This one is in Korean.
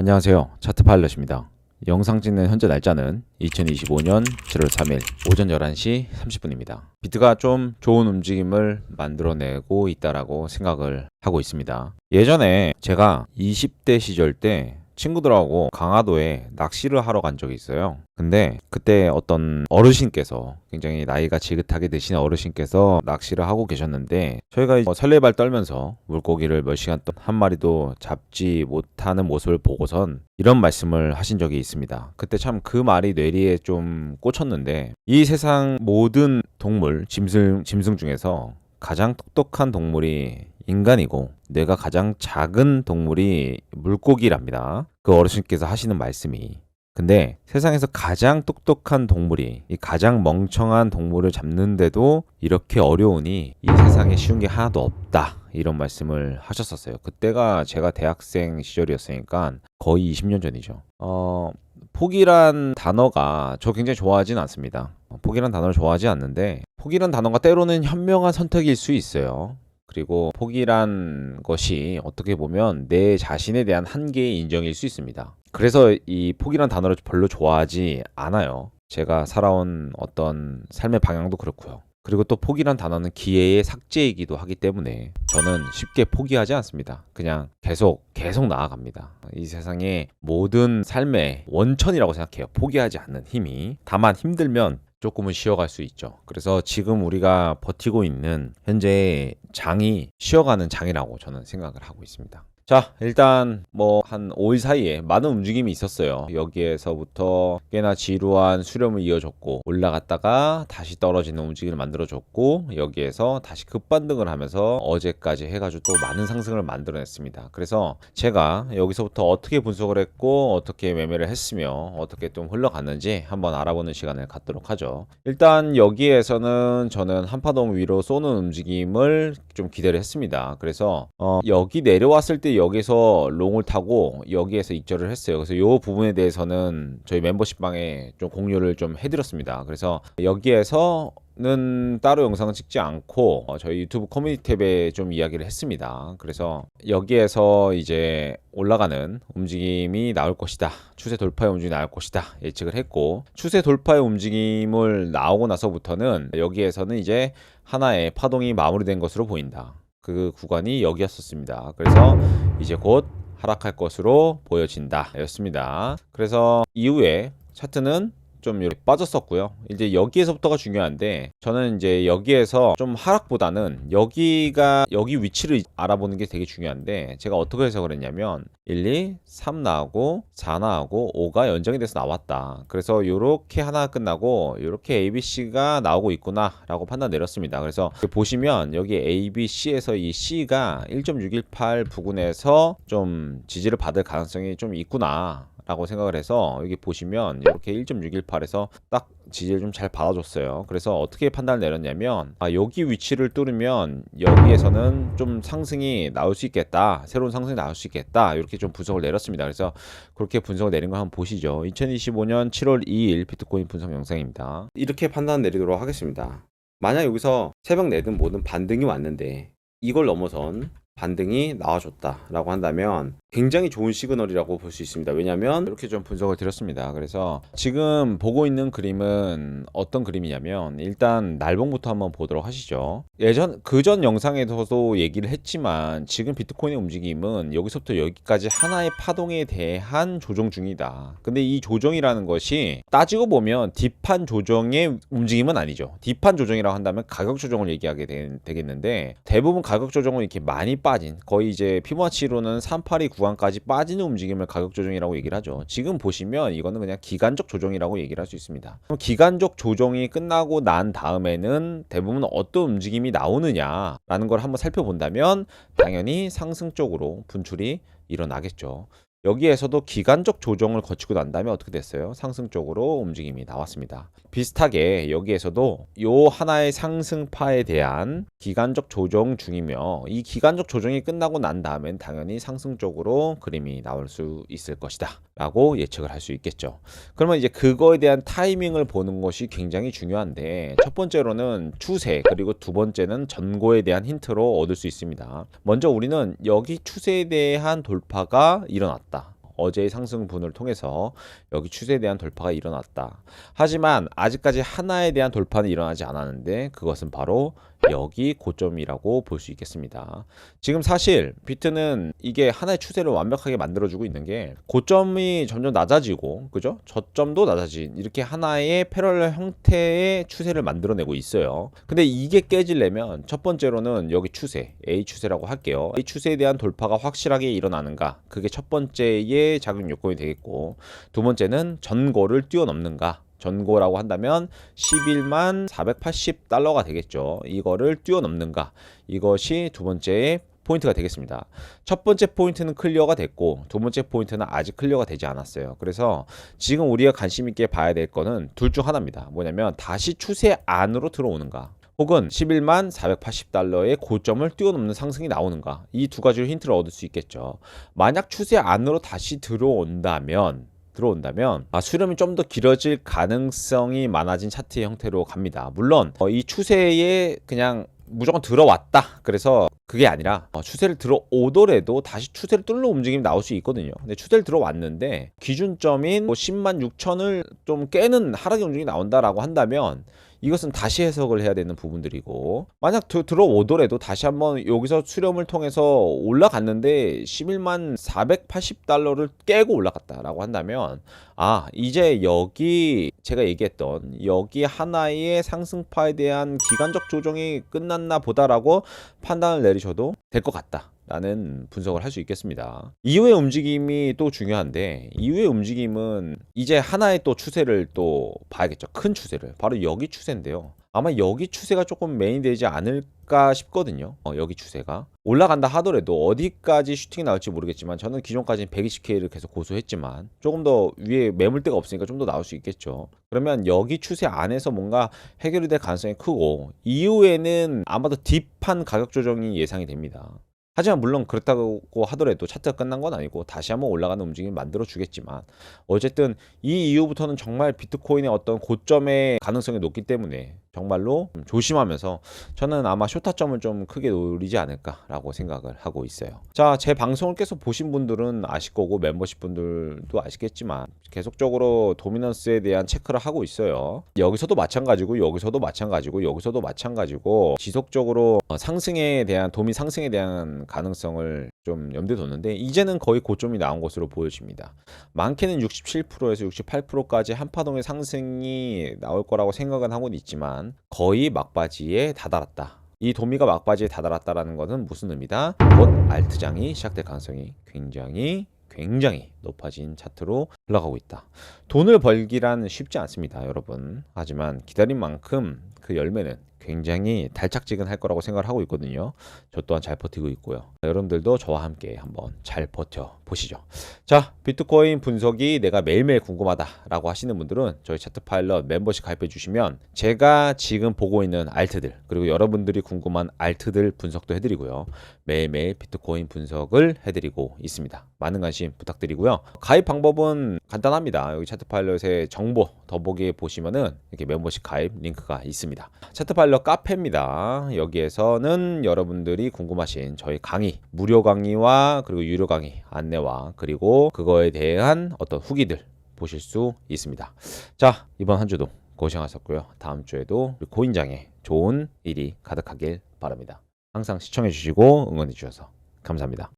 안녕하세요. 차트파일럿입니다. 영상 찍는 현재 날짜는 2025년 7월 3일 오전 11시 30분입니다. 비트가 좀 좋은 움직임을 만들어내고 있다라고 생각을 하고 있습니다. 예전에 제가 20대 시절 때 친구들하고 강화도에 낚시를 하러 간 적이 있어요. 근데 그때 어떤 어르신께서, 굉장히 나이가 지긋하게 드신 어르신께서 낚시를 하고 계셨는데, 저희가 설레발 떨면서 물고기를 몇 시간 동안 한 마리도 잡지 못하는 모습을 보고선 이런 말씀을 하신 적이 있습니다. 그때 참 그 말이 뇌리에 좀 꽂혔는데, 이 세상 모든 동물, 짐승 중에서 가장 똑똑한 동물이 인간이고 뇌가 가장 작은 동물이 물고기랍니다. 그 어르신께서 하시는 말씀이. 근데 세상에서 가장 똑똑한 동물이, 이 가장 멍청한 동물을 잡는데도 이렇게 어려우니 이 세상에 쉬운 게 하나도 없다, 이런 말씀을 하셨었어요. 그때가 제가 대학생 시절이었으니까 거의 20년 전이죠. 포기란 단어가 저 굉장히 좋아하진 않습니다. 포기란 단어를 좋아하지 않는데, 포기란 단어가 때로는 현명한 선택일 수 있어요. 그리고 포기란 것이 어떻게 보면 내 자신에 대한 한계의 인정일 수 있습니다. 그래서 이 포기란 단어를 별로 좋아하지 않아요. 제가 살아온 어떤 삶의 방향도 그렇고요. 그리고 또 포기란 단어는 기회의 삭제이기도 하기 때문에 저는 쉽게 포기하지 않습니다. 그냥 계속 나아갑니다. 이 세상의 모든 삶의 원천이라고 생각해요. 포기하지 않는 힘이. 다만 힘들면 조금은 쉬어갈 수 있죠. 그래서 지금 우리가 버티고 있는 현재 장이 쉬어가는 장이라고 저는 생각을 하고 있습니다. 자, 일단 한 5일 사이에 많은 움직임이 있었어요. 여기에서부터 꽤나 지루한 수렴을 이어줬고, 올라갔다가 다시 떨어지는 움직임을 만들어줬고, 여기에서 다시 급반등을 하면서 어제까지 해가지고 또 많은 상승을 만들어냈습니다. 그래서 제가 여기서부터 어떻게 분석을 했고, 어떻게 매매를 했으며, 어떻게 좀 흘러갔는지 한번 알아보는 시간을 갖도록 하죠. 일단 여기에서는 저는 한파동 위로 쏘는 움직임을 좀 기대를 했습니다. 그래서 여기 내려왔을 때 여기서 롱을 타고 여기에서 익절을 했어요. 그래서 이 부분에 대해서는 저희 멤버십 방에 좀 공유를 좀 해드렸습니다. 그래서 여기에서는 따로 영상을 찍지 않고 저희 유튜브 커뮤니티 탭에 좀 이야기를 했습니다. 그래서 여기에서 이제 올라가는 움직임이 나올 것이다, 추세 돌파의 움직임이 나올 것이다 예측을 했고, 추세 돌파의 움직임을 나오고 나서부터는 여기에서는 이제 하나의 파동이 마무리된 것으로 보인다. 그 구간이 여기였었습니다. 그래서 이제 곧 하락할 것으로 보여진다 였습니다. 그래서 이후에 차트는 좀 이렇게 빠졌었고요. 이제 여기에서부터가 중요한데, 저는 이제 여기에서 좀 하락보다는 여기 위치를 알아보는 게 되게 중요한데, 제가 어떻게 해석을 했냐면 1, 2, 3 나오고 4 나오고 5가 연정이 돼서 나왔다. 그래서 이렇게 하나 끝나고 이렇게 ABC가 나오고 있구나 라고 판단 내렸습니다. 그래서 보시면 여기 ABC에서 이 C가 1.618 부근에서 좀 지지를 받을 가능성이 좀 있구나 라고 생각을 해서, 여기 보시면 이렇게 1.618에서 딱 지지를 좀 잘 받아줬어요. 그래서 어떻게 판단을 내렸냐면, 여기 위치를 뚫으면 여기에서는 좀 상승이 나올 수 있겠다, 새로운 상승이 나올 수 있겠다, 이렇게 좀 분석을 내렸습니다. 그래서 그렇게 분석을 내린 거 한번 보시죠. 2025년 7월 2일 비트코인 분석 영상입니다. 이렇게 판단 내리도록 하겠습니다. 만약 여기서 새벽 내든 뭐든 반등이 왔는데 이걸 넘어선 반등이 나와줬다라고 한다면 굉장히 좋은 시그널이라고 볼 수 있습니다. 왜냐하면 이렇게 좀 분석을 드렸습니다. 그래서 지금 보고 있는 그림은 어떤 그림이냐면, 일단 날봉부터 한번 보도록 하시죠. 그전 영상에서도 얘기를 했지만 지금 비트코인의 움직임은 여기서부터 여기까지 하나의 파동에 대한 조정 중이다. 근데 이 조정이라는 것이 따지고 보면 딥한 조정의 움직임은 아니죠. 딥한 조정이라고 한다면 가격 조정을 얘기하게 되겠는데, 대부분 가격 조정은 이렇게 많이 빠진, 거의 이제 피보나치로는 382 구간까지 빠지는 움직임을 가격 조정이라고 얘기를 하죠. 지금 보시면 이거는 그냥 기간적 조정이라고 얘기를 할 수 있습니다. 그럼 기간적 조정이 끝나고 난 다음에는 대부분 어떤 움직임이 나오느냐라는 걸 한번 살펴본다면 당연히 상승 쪽으로 분출이 일어나겠죠. 여기에서도 기간적 조정을 거치고 난 다음에 어떻게 됐어요? 상승 쪽으로 움직임이 나왔습니다. 비슷하게 여기에서도 요 하나의 상승파에 대한 기간적 조정 중이며, 이 기간적 조정이 끝나고 난 다음엔 당연히 상승 쪽으로 그림이 나올 수 있을 것이다 라고 예측을 할 수 있겠죠. 그러면 이제 그거에 대한 타이밍을 보는 것이 굉장히 중요한데, 첫 번째로는 추세, 그리고 두 번째는 전고에 대한 힌트로 얻을 수 있습니다. 먼저 우리는 여기 추세에 대한 돌파가 일어났다, 어제의 상승분을 통해서 여기 추세에 대한 돌파가 일어났다. 하지만 아직까지 하나에 대한 돌파는 일어나지 않았는데 그것은 바로 여기 고점이라고 볼 수 있겠습니다. 지금 사실 비트는 이게 하나의 추세를 완벽하게 만들어주고 있는 게 고점이 점점 낮아지고 그죠? 저점도 낮아진 이렇게 하나의 패러렐 형태의 추세를 만들어내고 있어요. 근데 이게 깨지려면 첫 번째로는 여기 추세 A 추세라고 할게요. 이 추세에 대한 돌파가 확실하게 일어나는가, 그게 첫 번째의 작용 요건이 되겠고, 두 번째는 전고를 뛰어넘는가. 전고라고 한다면 11만 480달러가 되겠죠. 이거를 뛰어넘는가, 이것이 두 번째의 포인트가 되겠습니다. 첫 번째 포인트는 클리어가 됐고 두 번째 포인트는 아직 클리어가 되지 않았어요. 그래서 지금 우리가 관심 있게 봐야 될 거는 둘 중 하나입니다. 뭐냐면 다시 추세 안으로 들어오는가, 혹은 11만 480달러의 고점을 뛰어넘는 상승이 나오는가, 이 두 가지로 힌트를 얻을 수 있겠죠. 만약 추세 안으로 다시 들어온다면 수렴이 좀 더 길어질 가능성이 많아진 차트의 형태로 갑니다. 물론 이 추세에 그냥 무조건 들어왔다 그래서 그게 아니라 추세를 들어오더라도 다시 추세를 뚫는 움직임이 나올 수 있거든요. 근데 추세를 들어왔는데 기준점인 10만 6천을 좀 깨는 하락의 움직임이 나온다라고 한다면 이것은 다시 해석을 해야 되는 부분들이고, 만약 들어오더라도 다시 한번 여기서 수렴을 통해서 올라갔는데 11만 480달러를 깨고 올라갔다라고 한다면 이제 여기 제가 얘기했던 여기 하나의 상승파에 대한 기간적 조정이 끝났나 보다라고 판단을 내리셔도 될 것 같다 라는 분석을 할 수 있겠습니다. 이후의 움직임이 또 중요한데, 이후의 움직임은 이제 하나의 또 추세를 또 봐야겠죠. 큰 추세를. 바로 여기 추세인데요. 아마 여기 추세가 조금 메인 되지 않을까 싶거든요. 여기 추세가 올라간다 하더라도 어디까지 슈팅이 나올지 모르겠지만, 저는 기존까지는 120K를 계속 고수했지만 조금 더 위에 매물대가 없으니까 좀 더 나올 수 있겠죠. 그러면 여기 추세 안에서 뭔가 해결이 될 가능성이 크고, 이후에는 아마도 딥한 가격 조정이 예상이 됩니다. 하지만 물론 그렇다고 하더라도 차트가 끝난 건 아니고 다시 한번 올라가는 움직임을 만들어 주겠지만, 어쨌든 이 이후부터는 정말 비트코인의 어떤 고점의 가능성이 높기 때문에 정말로 조심하면서 저는 아마 쇼타점을 좀 크게 노리지 않을까라고 생각을 하고 있어요. 자, 제 방송을 계속 보신 분들은 아실 거고 멤버십 분들도 아시겠지만 계속적으로 도미넌스에 대한 체크를 하고 있어요. 여기서도 마찬가지고 여기서도 마찬가지고 여기서도 마찬가지고 지속적으로 상승에 대한 도미 상승에 대한 가능성을 좀 염두에 뒀는데, 이제는 거의 고점이 나온 것으로 보여집니다. 많게는 67%에서 68%까지 한파동의 상승이 나올 거라고 생각은 하고는 있지만 거의 막바지에 다다랐다. 이 도미가 막바지에 다다랐다라는 것은 무슨 의미다? 곧 알트장이 시작될 가능성이 굉장히 높아진 차트로 흘러가고 있다. 돈을 벌기란 쉽지 않습니다, 여러분. 하지만 기다린 만큼 그 열매는 굉장히 달짝지근할 거라고 생각을 하고 있거든요. 저 또한 잘 버티고 있고요. 여러분들도 저와 함께 한번 잘 버텨 보시죠. 자, 비트코인 분석이 내가 매일매일 궁금하다라고 하시는 분들은 저희 차트파일럿 멤버십 가입해 주시면 제가 지금 보고 있는 알트들, 그리고 여러분들이 궁금한 알트들 분석도 해드리고요. 매일매일 비트코인 분석을 해드리고 있습니다. 많은 관심 부탁드리고요. 가입 방법은 간단합니다. 여기 차트파일럿의 정보 더보기에 보시면은 이렇게 멤버십 가입 링크가 있습니다. 차트파일럿 카페입니다. 여기에서는 여러분들이 궁금하신 저희 강의, 무료 강의와 그리고 유료 강의 안내와 그리고 그거에 대한 어떤 후기들 보실 수 있습니다. 자, 이번 한 주도 고생하셨고요. 다음 주에도 코인장에 좋은 일이 가득하길 바랍니다. 항상 시청해 주시고 응원해 주셔서 감사합니다.